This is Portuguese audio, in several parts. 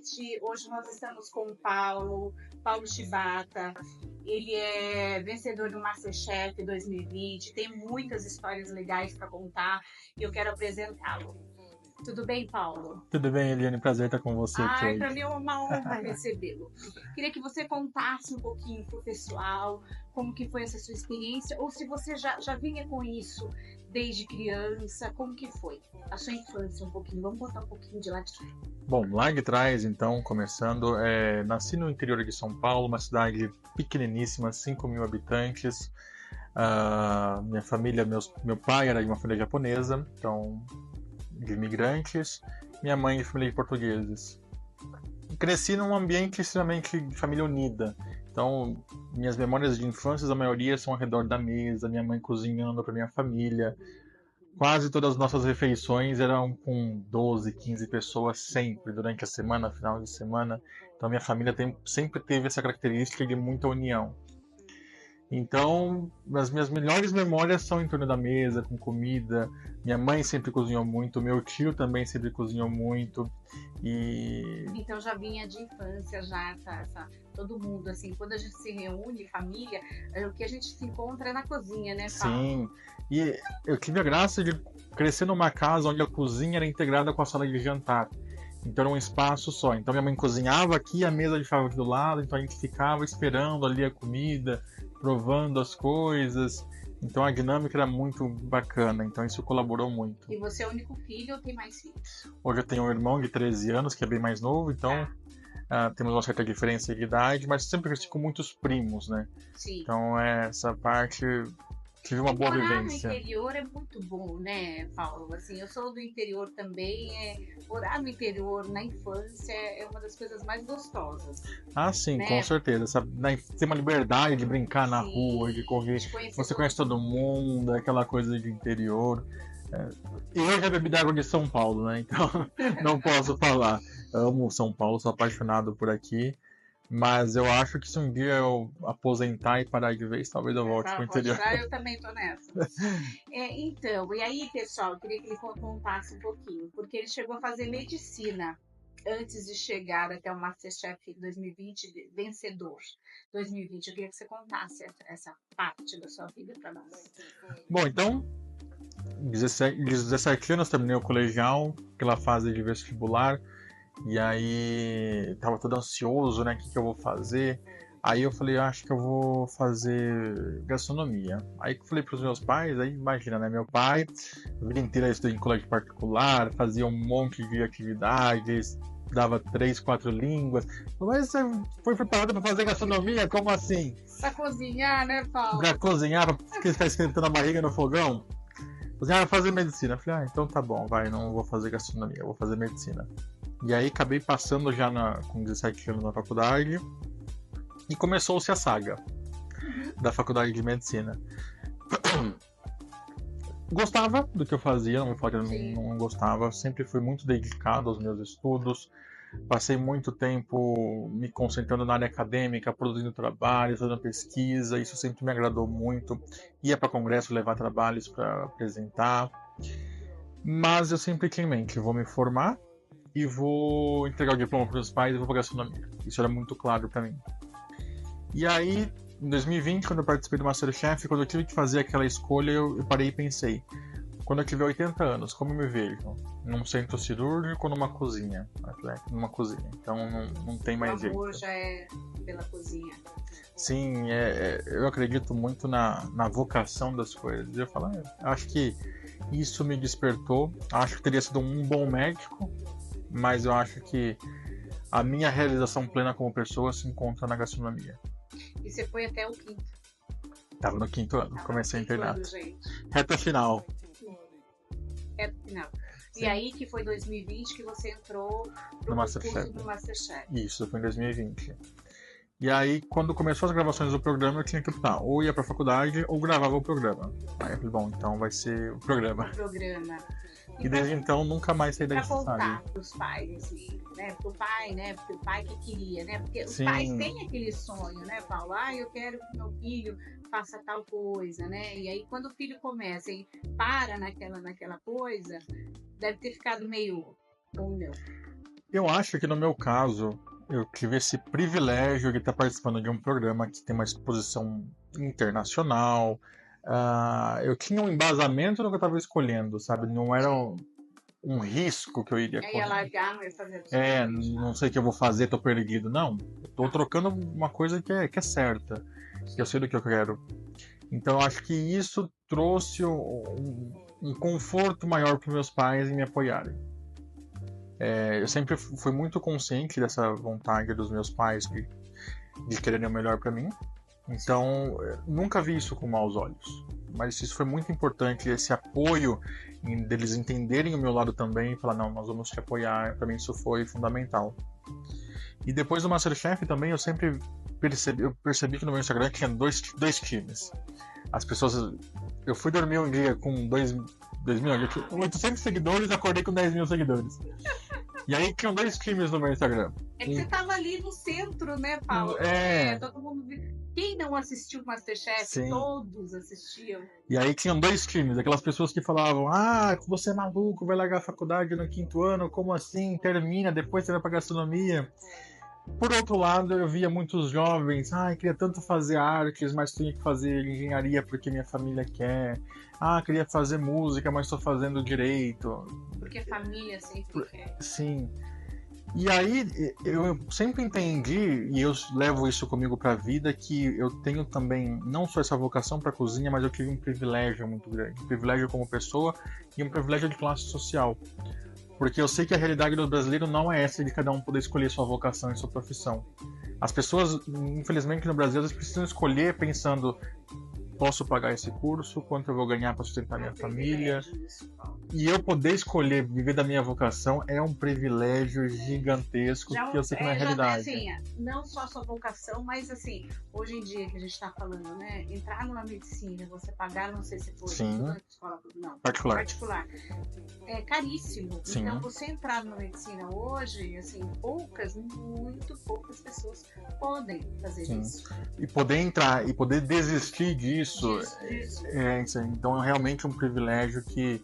noite. Hoje nós estamos com o Paulo Chibata. Ele é vencedor do MasterChef 2020, tem muitas histórias legais para contar e eu quero apresentá-lo. Tudo bem, Paulo? Tudo bem, Eliane, prazer estar com você aqui hoje. Para mim é uma honra recebê-lo. Queria que você contasse um pouquinho pro pessoal como que foi essa sua experiência, ou se você já vinha com isso desde criança, como que foi a sua infância um pouquinho. Vamos contar um pouquinho de lá de trás. Bom, lá de trás, então, começando, nasci no interior de São Paulo, uma cidade pequeniníssima, 5.000 habitantes. Minha família, meu pai era de uma família japonesa, então de imigrantes, minha mãe de família de portugueses. Cresci num ambiente extremamente de família unida. Então, minhas memórias de infância, a maioria são ao redor da mesa, minha mãe cozinhando para minha família. Quase todas as nossas refeições eram com 12, 15 pessoas sempre, durante a semana, final de semana. Então, minha família sempre teve essa característica de muita união. Então, as minhas melhores memórias são em torno da mesa, com comida. Minha mãe sempre cozinhou muito, meu tio também sempre cozinhou muito. Então já vinha de infância, todo mundo, assim, quando a gente se reúne, família, o que a gente se encontra é na cozinha, né, Paulo? Sim, e eu tive a graça de crescer numa casa onde a cozinha era integrada com a sala de jantar. Então era um espaço só. Então minha mãe cozinhava aqui, a mesa ficava aqui do lado, então a gente ficava esperando ali a comida, provando as coisas. Então a dinâmica era muito bacana, então isso colaborou muito. E você é o único filho ou tem mais filhos? Hoje eu tenho um irmão de 13 anos, que é bem mais novo, então temos uma certa diferença de idade, mas sempre cresci com muitos primos, né? Sim. Então essa parte tive uma boa vivência. Morar no interior é muito bom, né, Paulo? Assim, eu sou do interior também. Morar no interior na infância é uma das coisas mais gostosas. Sim, né? Com certeza. Ter uma liberdade de brincar na rua, de correr. Você conhece todo mundo, aquela coisa de interior. Eu já bebi da água de São Paulo, né? Então não posso falar. Amo São Paulo, sou apaixonado por aqui. Mas eu acho que se um dia eu aposentar e parar de vez, talvez eu volte pro interior. Eu também tô nessa. Então, e aí, pessoal, eu queria que ele contasse um pouquinho, porque ele chegou a fazer medicina antes de chegar até o MasterChef 2020, vencedor 2020. Eu queria que você contasse essa parte da sua vida para nós. Bom, então, 17 anos terminei o colegial, aquela fase de vestibular. E aí tava todo ansioso, né? O que eu vou fazer? Aí eu falei, acho que eu vou fazer gastronomia. Aí eu falei pros meus pais, aí imagina, né? Meu pai, a vida inteira estudou em colégio particular, fazia um monte de atividades, dava 3, 4 línguas. Mas você foi preparado para fazer gastronomia? Como assim? Pra cozinhar, né, Paulo? Pra cozinhar, pra ficar esquentando a barriga no fogão? Cozinhar, fazer medicina. Eu falei, então tá bom, não vou fazer gastronomia, eu vou fazer medicina. E aí acabei passando já com 17 anos na faculdade e começou-se a saga da faculdade de medicina. Gostava do que eu fazia, não vou falar que eu não gostava, sempre fui muito dedicado aos meus estudos, passei muito tempo me concentrando na área acadêmica, produzindo trabalhos, fazendo pesquisa, isso sempre me agradou muito. Ia para congresso levar trabalhos para apresentar, mas eu sempre tinha em mente, vou me formar e vou entregar o diploma para os pais e vou para gastronomia. Isso era muito claro para mim. E aí, em 2020, quando eu participei do MasterChef, quando eu tive que fazer aquela escolha, eu parei e pensei, quando eu tiver 80 anos, como eu me vejo? Num centro cirúrgico ou numa cozinha? Numa cozinha. Então não tem mais jeito. O amor já é pela cozinha. Sim, eu acredito muito na vocação das coisas. Eu falo, acho que isso me despertou. Acho que teria sido um bom médico, mas eu acho que a minha realização plena como pessoa se encontra na gastronomia. E você foi até o 5º? Tava no 5º ano, comecei o internato. Reta final. E aí que foi 2020 que você entrou no curso do MasterChef. Isso, foi em 2020. E aí, quando começou as gravações do programa, eu tinha que optar, ou ia pra faculdade ou gravava o programa. Aí eu falei, bom, então vai ser o programa. E desde então nunca mais saí da estrada. Pra voltar pros pais, assim, né? Pro pai, né? Porque o pai que queria, né? Porque os pais têm aquele sonho, né, Paulo? Eu quero que meu filho faça tal coisa, né? E aí quando o filho começa e para naquela coisa, deve ter ficado meio ou não. Eu acho que no meu caso, eu tive esse privilégio de estar participando de um programa que tem uma exposição internacional. Eu tinha um embasamento no que eu estava escolhendo, sabe? Não era um risco que eu iria Ia correr. largar, não ia fazer Não sei o que eu vou fazer, tô perdido. Não, eu tô trocando uma coisa que é certa, que eu sei do que eu quero. Então eu acho que isso trouxe um conforto maior para meus pais em me apoiarem. Eu sempre fui muito consciente dessa vontade dos meus pais de quererem o melhor para mim. Então, nunca vi isso com maus olhos. Mas isso foi muito importante, esse apoio deles entenderem o meu lado também e falar, não, nós vamos te apoiar. Para mim isso foi fundamental. E depois do MasterChef também eu sempre percebi que no meu Instagram tinha dois times. As pessoas... Eu fui dormir um dia com 800 seguidores e acordei com 10 mil seguidores. E aí tinham 2 times no meu Instagram. É que você tava ali no centro, né, Paulo? Todo mundo viu. Quem não assistiu o MasterChef? Sim. Todos assistiam. E aí tinham 2 times, aquelas pessoas que falavam, você é maluco, vai largar a faculdade no 5º ano, como assim? Termina, depois você vai pra gastronomia. Por outro lado, eu via muitos jovens, queria tanto fazer artes, mas tinha que fazer engenharia porque minha família quer. Queria fazer música, mas estou fazendo direito. Porque a família sempre quer. Sim. E aí, eu sempre entendi, e eu levo isso comigo para a vida, que eu tenho também, não só essa vocação para cozinha, mas eu tive um privilégio muito grande. Um privilégio como pessoa e um privilégio de classe social. Porque eu sei que a realidade do brasileiro não é essa de cada um poder escolher sua vocação e sua profissão. As pessoas, infelizmente, no Brasil, elas precisam escolher pensando: posso pagar esse curso? Quanto eu vou ganhar para sustentar minha família? E eu poder escolher viver da minha vocação é um privilégio gigantesco que eu sei que não é realidade. Assim, não só a sua vocação, mas assim, hoje em dia que a gente está falando, né? Entrar numa medicina, você pagar, não sei se foi escola, não, particular. É caríssimo. Sim. Então você entrar numa medicina hoje, assim, muito poucas pessoas podem fazer isso. E poder entrar e poder desistir disso. Então é realmente um privilégio que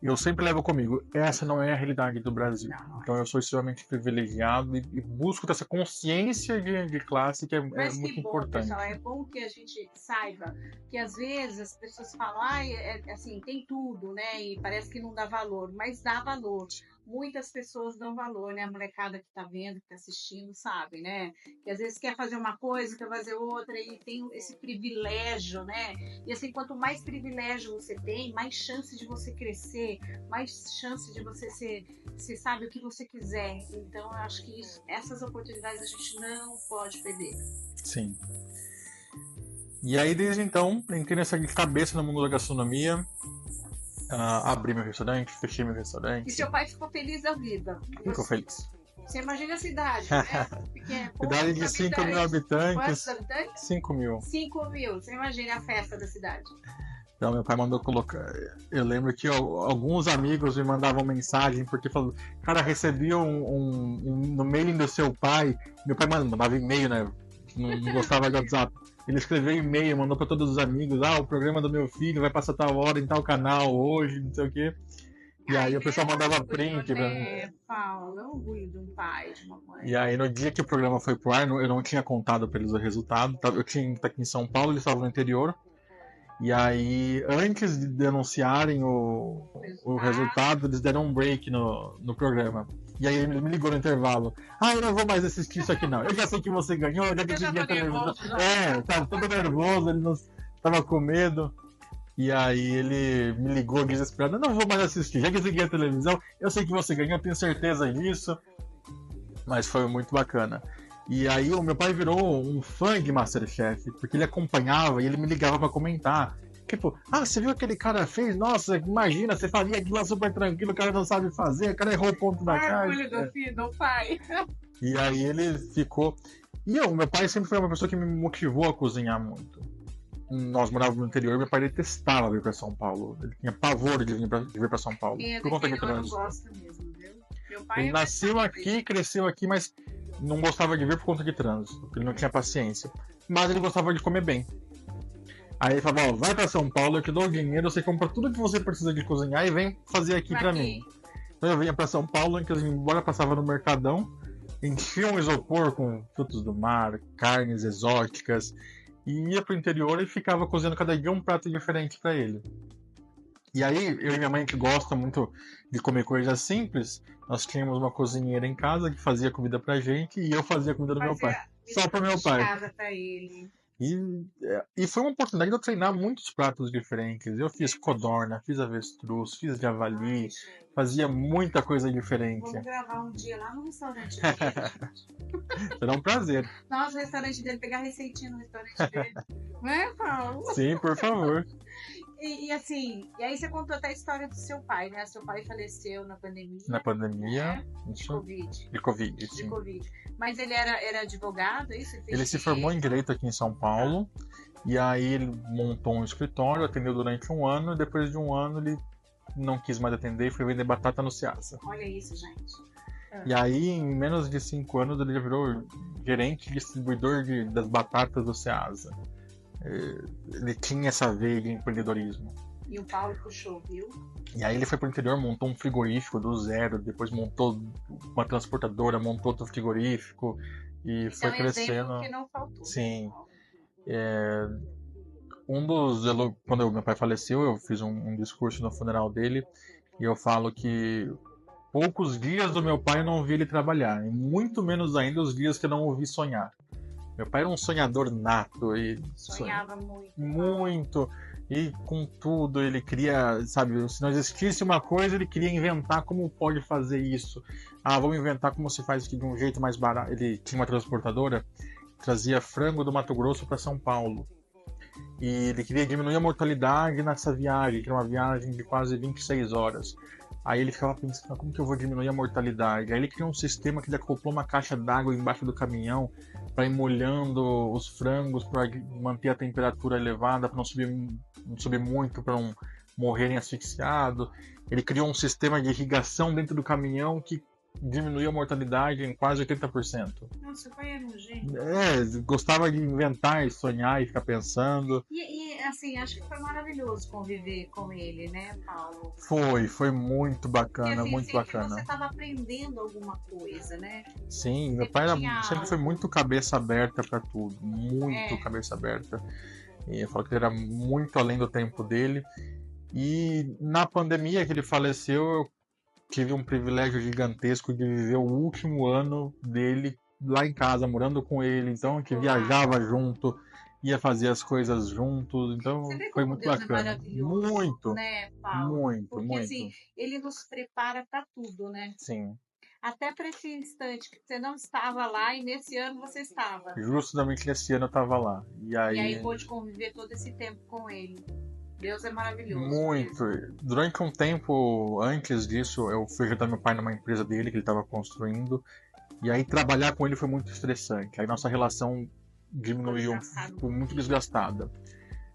eu sempre levo comigo. Essa não é a realidade do Brasil. Não. Então eu sou extremamente privilegiado e busco ter essa consciência de classe que é muito importante. Pessoal, é bom que a gente saiba que às vezes as pessoas falam, assim, tem tudo, né? E parece que não dá valor, mas dá valor. Muitas pessoas dão valor, né? A molecada que tá vendo, que tá assistindo, sabe, né? Que às vezes quer fazer uma coisa, quer fazer outra, e tem esse privilégio, né? E assim, quanto mais privilégio você tem, mais chance de você crescer, mais chance de você ser sabe o que você quiser. Então, eu acho que essas oportunidades a gente não pode perder. Sim. E aí, desde então, entrei nessa cabeça no mundo da gastronomia. Abri meu restaurante, fechei meu restaurante. E seu pai ficou feliz da vida. Ficou feliz. Você imagina a cidade, né? Cidade de 5 mil habitantes. Quantos habitantes? 5 mil. 5 mil. Você imagina a festa da cidade. Então, meu pai mandou colocar... Eu lembro que alguns amigos me mandavam mensagem, porque falaram, cara, recebi no mailing do seu pai. Meu pai mandava e-mail, né? Não gostava de WhatsApp. Ele escreveu e-mail, mandou para todos os amigos, o programa do meu filho vai passar tal hora em tal canal hoje, não sei o quê. E aí o pessoal mandava print pra mim. Paulo, é orgulho de um pai, de uma mãe. E aí no dia que o programa foi pro ar, eu não tinha contado para eles o resultado. Eu tinha aqui em São Paulo, eles estavam no interior. E aí, antes de anunciarem o resultado, eles deram um break no programa. E aí ele me ligou no intervalo. Eu não vou mais assistir isso aqui não. Eu já sei que você ganhou, eu já que tinha televisão. Tava todo nervoso, ele não tava com medo. E aí ele me ligou desesperado. Eu não vou mais assistir, já que eu segui a televisão, eu sei que você ganhou, eu tenho certeza disso. Mas foi muito bacana. E aí o meu pai virou um fã de MasterChef, porque ele acompanhava e ele me ligava pra comentar. Tipo, você viu o que aquele cara fez? Nossa, imagina, você fazia aquilo lá super tranquilo, o cara não sabe fazer, o cara errou o ponto da carne. Orgulho do filho, do pai. E aí ele ficou... E meu pai sempre foi uma pessoa que me motivou a cozinhar muito. Nós morávamos no interior, meu pai detestava vir pra São Paulo. Ele tinha pavor de vir pra São Paulo. Por conta do trânsito. Eu gosto mesmo, viu? Meu pai ele nasceu aqui, cresceu aqui, mas não gostava de vir por conta de trânsito, porque ele não tinha paciência. Mas ele gostava de comer bem. Aí ele falava, vai pra São Paulo, eu te dou o dinheiro, você compra tudo que você precisa de cozinhar e vem fazer aqui pra mim. Então eu vinha para São Paulo, em que embora passava no Mercadão, enchia um isopor com frutos do mar, carnes exóticas, e ia pro interior e ficava cozinhando cada dia um prato diferente para ele. E aí, eu e minha mãe, que gosta muito de comer coisas simples, nós tínhamos uma cozinheira em casa que fazia comida pra gente e eu fazia comida do meu pai. Só pro meu pai. Casa pra ele. E foi uma oportunidade de eu treinar muitos pratos diferentes. Eu fiz codorna, fiz avestruz, fiz javali, fazia muita coisa diferente. Vamos gravar um dia lá no restaurante dele. Será um prazer. Nossa, o restaurante dele, pegar receitinha no restaurante dele. Não é, Paulo? Sim, por favor. E assim, e aí você contou até a história do seu pai, né? Seu pai faleceu na pandemia. Na pandemia, né? De isso. Covid. De Covid, sim. De Covid. Mas ele era advogado, isso? Ele se formou em Direito aqui em São Paulo, e aí ele montou um escritório, atendeu durante um ano, e depois de um ano ele não quis mais atender e foi vender batata no Ceasa. Olha isso, gente. E aí, em menos de 5 anos, ele já virou gerente e distribuidor das batatas do Ceasa. Ele tinha essa veia de empreendedorismo. E o Paulo puxou, viu? E aí ele foi pro interior, montou um frigorífico do zero, depois montou uma transportadora, montou outro frigorífico e Isso foi é um crescendo. exemplo que não faltou. Sim. Quando meu pai faleceu, eu fiz um discurso no funeral dele e eu falo que poucos dias do meu pai eu não vi ele trabalhar, e muito menos ainda os dias que eu não o vi sonhar. Meu pai era um sonhador nato e sonhava muito. Muito. E com tudo, ele queria, sabe, se não existisse uma coisa, ele queria inventar como pode fazer isso. Ah, vamos inventar como se faz isso de um jeito mais barato. Ele tinha uma transportadora, trazia frango do Mato Grosso para São Paulo. E ele queria diminuir a mortalidade nessa viagem, que era uma viagem de quase 26 horas. Aí ele ficava pensando, como que eu vou diminuir a mortalidade? Aí ele criou um sistema que ele acoplou uma caixa d'água embaixo do caminhão para ir molhando os frangos, para manter a temperatura elevada, para não subir muito, para não morrerem asfixiados. Ele criou um sistema de irrigação dentro do caminhão que diminuiu a mortalidade em quase 80%. Nossa, o pai era um gênio. Gostava de inventar e sonhar e ficar pensando. E assim, acho que foi maravilhoso conviver com ele, né, Paulo? Foi muito bacana, assim, muito bacana. Você estava aprendendo alguma coisa, né? Sim, meu pai sempre foi muito cabeça aberta para tudo, muito cabeça aberta. E eu falo que ele era muito além do tempo dele. E na pandemia que ele faleceu, eu tive um privilégio gigantesco de viver o último ano dele lá em casa, morando com ele. Então, que viajava junto, ia fazer as coisas juntos. Então, foi muito bacana. Muito, né, Paulo? Muito, porque, muito. Assim, ele nos prepara para tudo, né? Sim. Até para esse instante que você não estava lá e nesse ano você estava. Justamente nesse ano eu estava lá. E aí pôde conviver todo esse tempo com ele. Deus é maravilhoso. Muito. Durante um tempo antes disso, eu fui ajudar meu pai numa empresa dele que ele estava construindo. E aí trabalhar com ele foi muito estressante. Aí nossa relação diminuiu, ficou muito desgastada.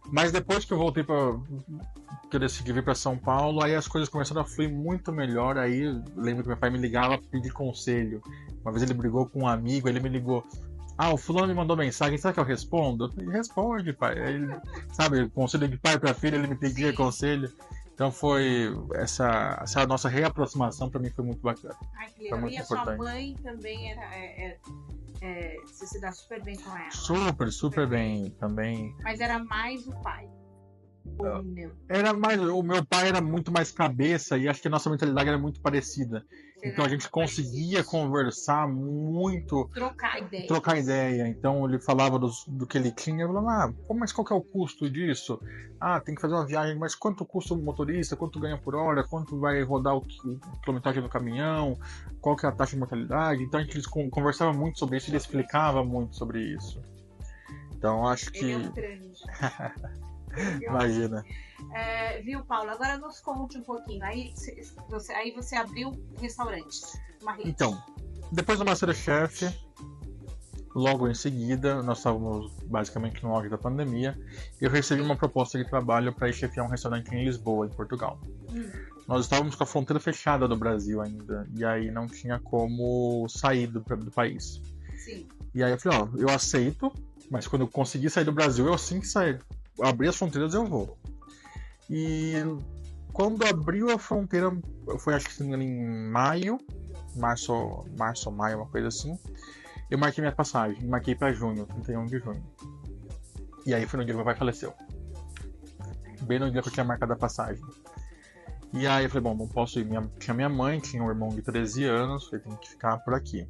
Mas depois que eu voltei que eu decidi vir para São Paulo, aí as coisas começaram a fluir muito melhor. Aí eu lembro que meu pai me ligava para pedir conselho. Uma vez ele brigou com um amigo, ele me ligou: ah, o fulano me mandou mensagem, será que eu respondo? Eu falei, responde, pai. Aí ele, sabe, conselho de pai para filho, ele me pedia conselho. Então foi essa nossa reaproximação, para mim foi muito bacana. Ai, que legal. E a sua mãe também você se dá super bem com ela? Super bem também. Mas era mais o pai. O meu pai era muito mais cabeça e acho que a nossa mentalidade era muito parecida. Então a gente conseguia conversar muito, trocar ideia. Então ele falava do que ele tinha, eu falava, mas qual que é o custo disso? Ah, tem que fazer uma viagem, mas quanto custa o motorista? Quanto ganha por hora? Quanto vai rodar o quilometragem do caminhão? Qual que é a taxa de mortalidade? Então a gente conversava muito sobre isso, ele explicava muito sobre isso. Então acho que... Ele é um grande. Imagina. Viu, Paulo? Agora nos conte um pouquinho. Aí você abriu restaurantes. Então, depois do MasterChef, logo em seguida, nós estávamos basicamente no auge da pandemia, eu recebi uma proposta de trabalho para ir chefiar um restaurante em Lisboa, em Portugal. Nós estávamos com a fronteira fechada do Brasil ainda, e aí não tinha como sair do país. Sim. E aí eu falei, eu aceito, mas quando eu conseguir sair do Brasil, eu assim que sair. Abrir as fronteiras eu vou. E quando abriu a fronteira, foi acho que se não me engano em maio, março ou maio, uma coisa assim. Eu marquei minha passagem, marquei pra junho, 31 de junho. E aí foi no dia que meu pai faleceu. Bem no dia que eu tinha marcado a passagem. E aí eu falei, bom, não posso ir. Tinha minha mãe, tinha um irmão de 13 anos, falei, tem que ficar por aqui.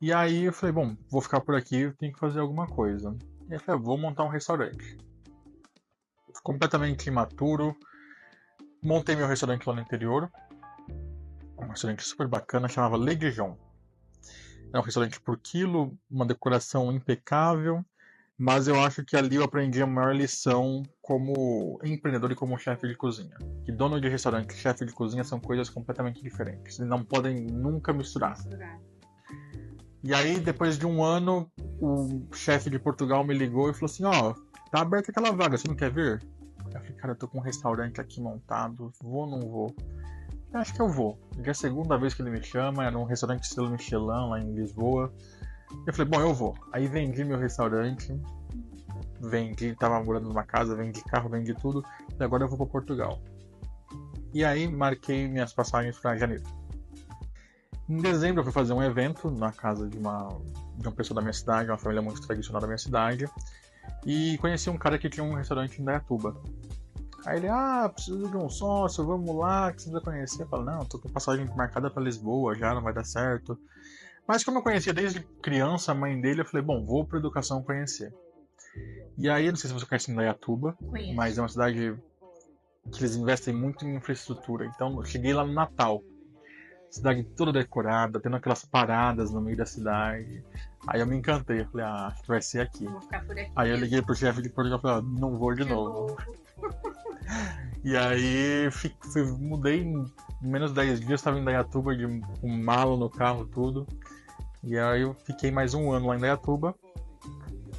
E aí eu falei, bom, vou ficar por aqui, tenho que fazer alguma coisa. E aí eu falei, vou montar um restaurante. Completamente imaturo. Montei meu restaurante lá no interior. Um restaurante super bacana, chamava Le Dijon. É um restaurante por quilo, uma decoração impecável. Mas eu acho que ali eu aprendi a maior lição como empreendedor e como chefe de cozinha. Que dono de restaurante e chefe de cozinha são coisas completamente diferentes. Eles não podem nunca misturar. E aí, depois de um ano, o chefe de Portugal me ligou e falou assim, ó, tá aberta aquela vaga, você não quer vir? Eu falei, cara, eu tô com um restaurante aqui montado, vou ou não vou? Eu acho que eu vou. Já é a segunda vez que ele me chama, era um restaurante estilo Michelin lá em Lisboa. Eu falei, bom, eu vou. Aí vendi meu restaurante, tava morando numa casa, vendi carro, vendi tudo, e agora eu vou para Portugal. E aí marquei minhas passagens para janeiro. Em dezembro eu fui fazer um evento na casa de uma pessoa da minha cidade, uma família muito tradicional da minha cidade, e conheci um cara que tinha um restaurante em Indaiatuba. Aí ele, preciso de um sócio, vamos lá, que você precisa conhecer. Eu falo, não, tô com passagem marcada para Lisboa já, não vai dar certo. Mas como eu conhecia desde criança a mãe dele, eu falei, bom, vou para educação conhecer. E aí, não sei se você conhece Indaiatuba, mas é uma cidade que eles investem muito em infraestrutura. Então, eu cheguei lá no Natal, cidade toda decorada, tendo aquelas paradas no meio da cidade. Aí eu me encantei, eu falei, acho que vai ser aqui. Vou ficar por aqui. Aí eu liguei pro chefe de Portugal e falei, não vou de novo. E aí mudei em menos de 10 dias, estava em Indaiatuba, de um malo no carro, tudo. E aí eu fiquei mais um ano lá em Indaiatuba.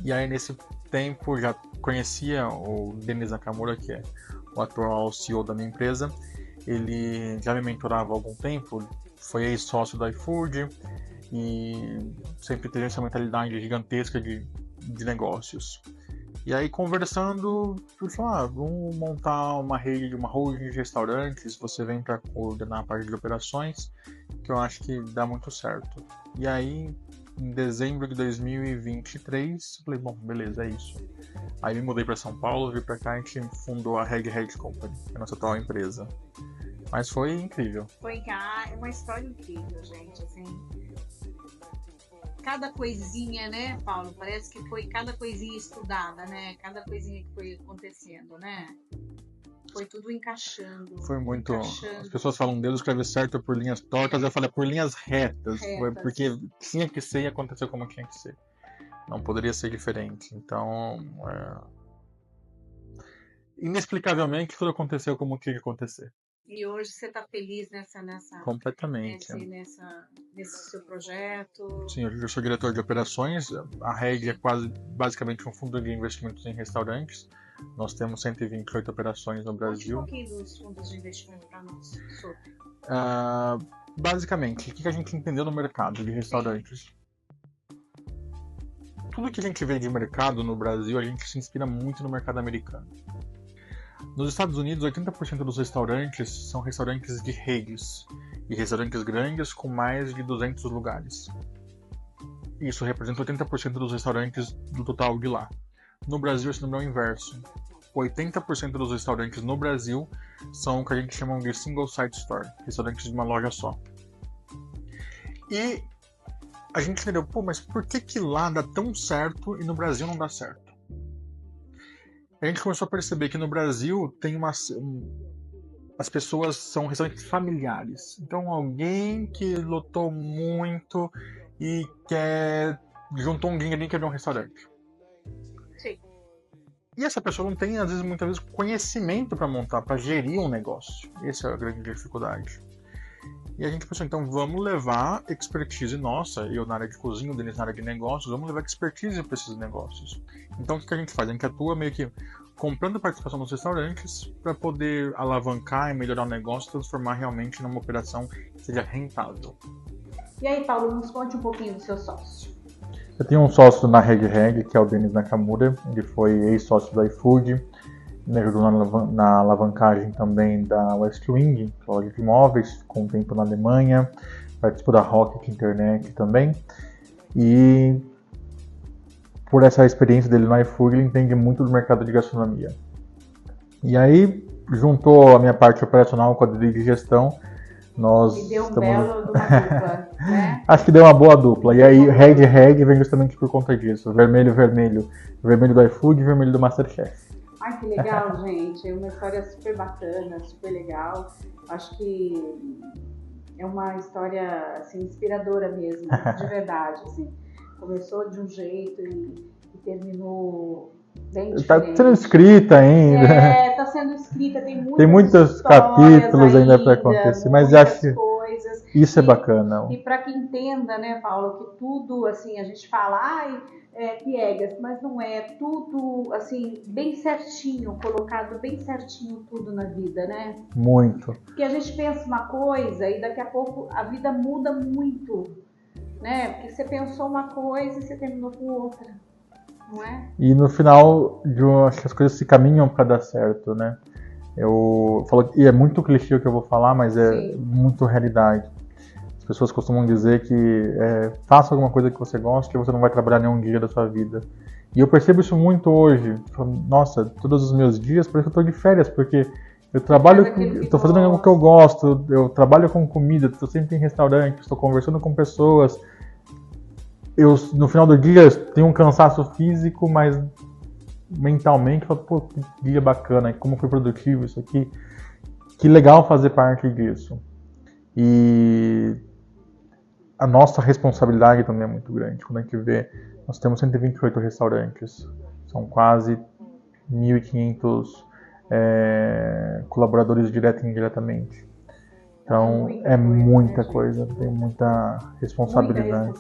E aí nesse tempo já conhecia o Denis Nakamura, que é o atual CEO da minha empresa. Ele já me mentorava há algum tempo, foi ex-sócio da iFood e sempre teve essa mentalidade gigantesca de negócios. E aí conversando, eu falei, vamos montar uma holding de restaurantes, você vem para coordenar a parte de operações, que eu acho que dá muito certo. E aí, em dezembro de 2023, falei, bom, beleza, é isso. Aí me mudei para São Paulo, vim para cá e a gente fundou a Reg Company, que é a nossa atual empresa. Mas foi incrível. Foi uma história incrível, gente, assim. Cada coisinha, né, Paulo? Parece que foi cada coisinha estudada, né? Cada coisinha que foi acontecendo, né? Foi tudo encaixando. Foi muito. As pessoas falam, Deus escreve certo por linhas tortas, eu falei por linhas retas. Foi porque tinha que ser e aconteceu como tinha que ser. Não poderia ser diferente. Então, inexplicavelmente, tudo aconteceu como tinha que acontecer. E hoje você está feliz completamente nesse seu projeto? Sim, eu sou diretor de operações. A Reg é basicamente um fundo de investimentos em restaurantes. Nós temos 128 operações no Brasil. Conte um pouquinho dos fundos de investimento para nós. Basicamente, o que a gente entendeu no mercado de restaurantes? Tudo que a gente vê de mercado no Brasil, a gente se inspira muito no mercado americano. Nos Estados Unidos, 80% dos restaurantes são restaurantes de redes e restaurantes grandes com mais de 200 lugares. Isso representa 80% dos restaurantes do total de lá. No Brasil, esse número é o inverso. 80% dos restaurantes no Brasil são o que a gente chama de single site store, restaurantes de uma loja só. E a gente entendeu, mas por que lá dá tão certo e no Brasil não dá certo? A gente começou a perceber que no Brasil tem as pessoas são restaurantes familiares. Então alguém que lotou muito e juntou um dinheirinho que é de um restaurante. Sim. E essa pessoa não tem, muitas vezes, conhecimento para montar, para gerir um negócio. Essa é a grande dificuldade. E a gente pensou, então vamos levar expertise nossa, eu na área de cozinha, o Denis na área de negócios, vamos levar expertise para esses negócios. Então o que a gente faz? A gente atua meio que comprando participação nos restaurantes para poder alavancar e melhorar o negócio e transformar realmente numa operação que seja rentável. E aí, Paulo, nos conte um pouquinho do seu sócio. Eu tenho um sócio na Reg, que é o Denis Nakamura, ele foi ex-sócio da iFood, me ajudou na alavancagem também da West Wing, loja de imóveis, com o tempo na Alemanha, participou da Rocket Internet também. E por essa experiência dele no iFood, ele entende muito do mercado de gastronomia. E aí, juntou a minha parte operacional com a de gestão, nós E deu um estamos... belo de uma dupla, né? Acho que deu uma boa dupla. E aí, Red vem justamente por conta disso. Vermelho do iFood e vermelho do Masterchef. Ai, que legal, gente. É uma história super bacana, super legal. Acho que é uma história assim, inspiradora mesmo, de verdade. Assim. Começou de um jeito e terminou bem diferente. Está sendo escrita ainda. Está sendo escrita, tem muitos capítulos ainda para acontecer, mas acho que isso é bacana. E para que entenda, né, Paulo, que tudo, assim, a gente fala, piegas, mas não é tudo, assim, bem certinho, colocado bem certinho tudo na vida, né? Muito. Porque a gente pensa uma coisa e daqui a pouco a vida muda muito, né? Porque você pensou uma coisa e você terminou com outra, não é? E no final, acho que as coisas se caminham para dar certo, né? E é muito clichê o que eu vou falar, mas é Sim. muito realidade. As pessoas costumam dizer que faça alguma coisa que você goste, que você não vai trabalhar nenhum dia da sua vida. E eu percebo isso muito hoje. Nossa, todos os meus dias parece que eu estou de férias, porque eu trabalho, estou fazendo algo que eu gosto, eu trabalho com comida, estou sempre em restaurante, estou conversando com pessoas. No final do dia, tenho um cansaço físico, mas mentalmente, eu falo, pô, que dia bacana, como foi produtivo isso aqui. Que legal fazer parte disso. E a nossa responsabilidade também é muito grande. Quando a gente vê, nós temos 128 restaurantes, são quase 1.500 colaboradores direto e indiretamente. Então é muita coisa, tem muita responsabilidade.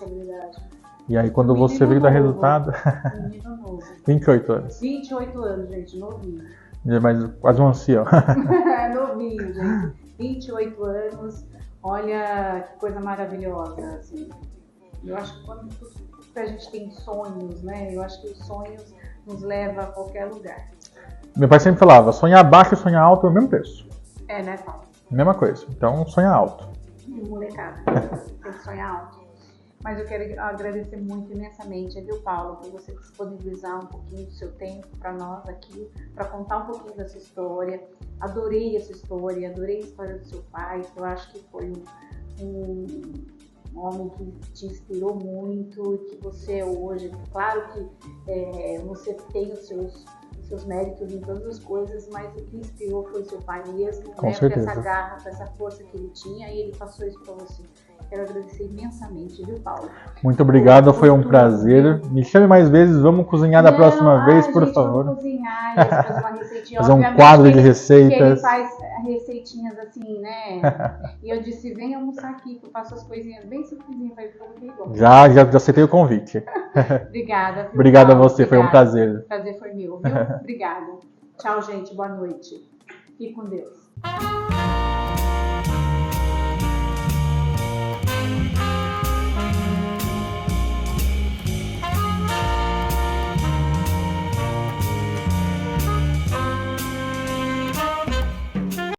E aí quando você vê dar resultado... Menino novo. 28 anos. 28 anos, gente, novinho. Mas quase um ancião. Novinho, gente. 28 anos. Olha que coisa maravilhosa, assim. Eu acho que quando a gente tem sonhos, né? Eu acho que os sonhos nos levam a qualquer lugar. Meu pai sempre falava, sonhar baixo e sonhar alto é o mesmo preço. É, né, Paulo? Mesma coisa. Então, sonha alto. Molecada, tem que sonhar alto. Mas eu quero agradecer muito imensamente, viu, Paulo, por você disponibilizar um pouquinho do seu tempo para nós aqui, para contar um pouquinho da sua história. Adorei essa história, adorei a história do seu pai, que eu acho que foi um homem que te inspirou muito e que você é hoje. Claro que você tem os seus méritos em todas as coisas, mas o que inspirou foi o seu pai mesmo, Com né? certeza. Com essa garra, com essa força que ele tinha, e ele passou isso para você. Quero agradecer imensamente, viu, Paulo? Muito obrigado, foi um prazer. Me chame mais vezes, vamos cozinhar da próxima vez, por favor. Vamos cozinhar, ele fazer uma receitinha. Fazer um quadro de receitas. Ele faz receitinhas assim, né? E eu disse, vem almoçar aqui, que eu faço as coisinhas bem simplesinhas para ele ficar igual. Já aceitei o convite. Obrigada. Obrigado a você, foi um prazer. O prazer foi meu, viu? Obrigada. Tchau, gente, boa noite. Fique com Deus.